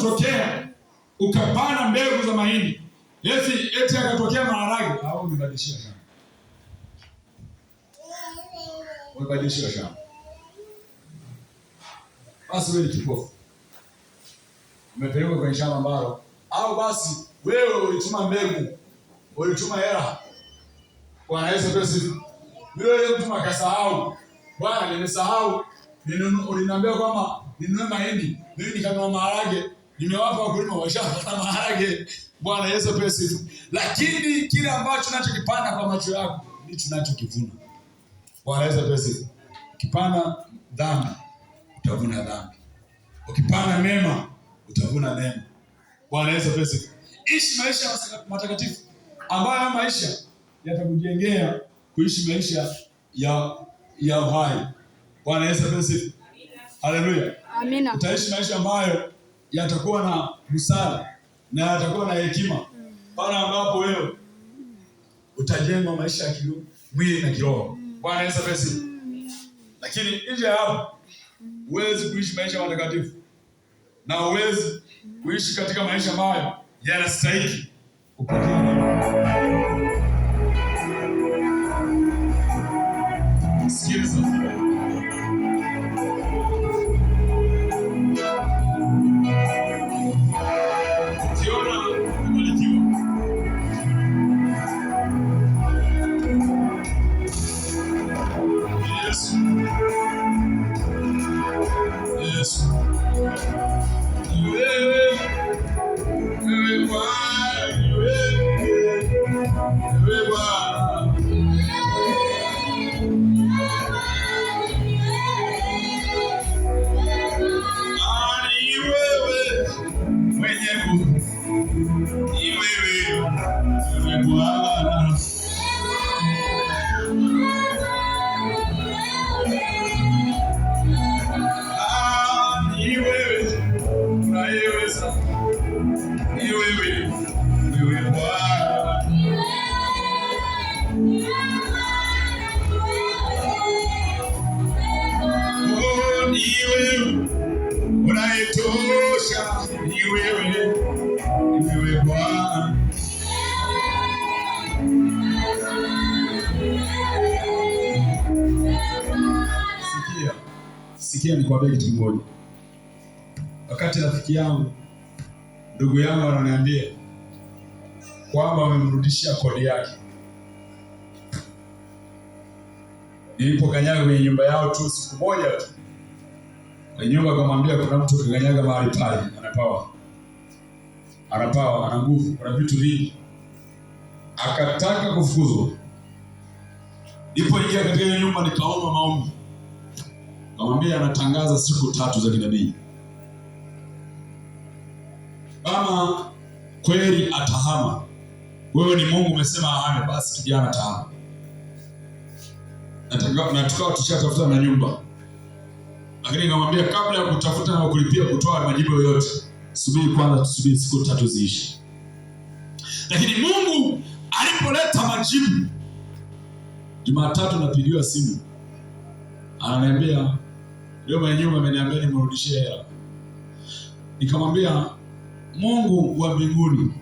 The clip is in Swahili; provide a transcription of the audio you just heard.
utatokea ukapanda mbegu za mahindi, eti akatokea maharage, au umebadilishia shamba. Umebadilishia shamba. Basi wewe ni kipofu. Umepelekwa kwenye shamba ambalo, au basi wewe ulituma mbegu, ulituma hela. Bwana Yesu Kristo. Wewe mtu akasahau. Bwana nimesahau. Uliniambia kwamba ninunue mahindi. Mimi nikanunua maharage. Nimewapa wakulima washapata maharage. Bwana Yesu Kristo. Lakini kile ambacho unachokipanda kwa macho yako ndicho tunachokivuna. Bwana Yesu Kristo. Ukipanda dhambi, utavuna dhambi. Ukipanda mema, utavuna mema. Bwana Yesu Kristo. Ishi maisha matakatifu ambayo maisha yatakujengea kuishi maisha ya uhai. Bwana Yesu Kristo. Haleluya. Amina. Utaishi maisha ambayo yatakuwa na busara na yatakuwa na hekima. Pale ambapo wewe utajenga maisha ya mwili na kiroho. Bwana Yesu Kristo. Lakini nje hapo huwezi kuishi maisha matakatifu na huwezi kuishi katika maisha ambayo yanastahili kupokea neema. Sikiliza. Yesu. Wewe Bwana, wewe Bwana. Ni wewe mwenye nguvu. Ni wewe Bwana. Unayetosha, ni wewe Bwana. Sikia nikwambie kitu kimoja. Wakati rafiki yangu, ndugu yangu ananiambia kwamba wamemrudishia kodi yake, nilipokanyaga kwenye nyumba yao tu siku moja tu, kwenye nyumba akamwambia kuna mtu kakanyaga mahali pale, anapawa, ana nguvu, kuna vitu vingi, akataka kufukuzwa. Nilipoingia katika hiyo nyumba nikaomba maombi, akamwambia anatangaza siku 3 za kinabii. Kama kweli atahama, wewe ni Mungu umesema ahame, basi kijana atahama. Na tukao tushatafuta na nyumba. Lakini nikamwambia kabla ya kutafuta na kulipia kutoa majibu yoyote, subiri kwanza, tusubiri siku 3 ziishi. Lakini Mungu alipoleta majibu, Jumatatu napigiwa simu. Ananiambia leo mwenye nyumba ameniambia nimrudishie hela. Nikamwambia Mungu wa mbinguni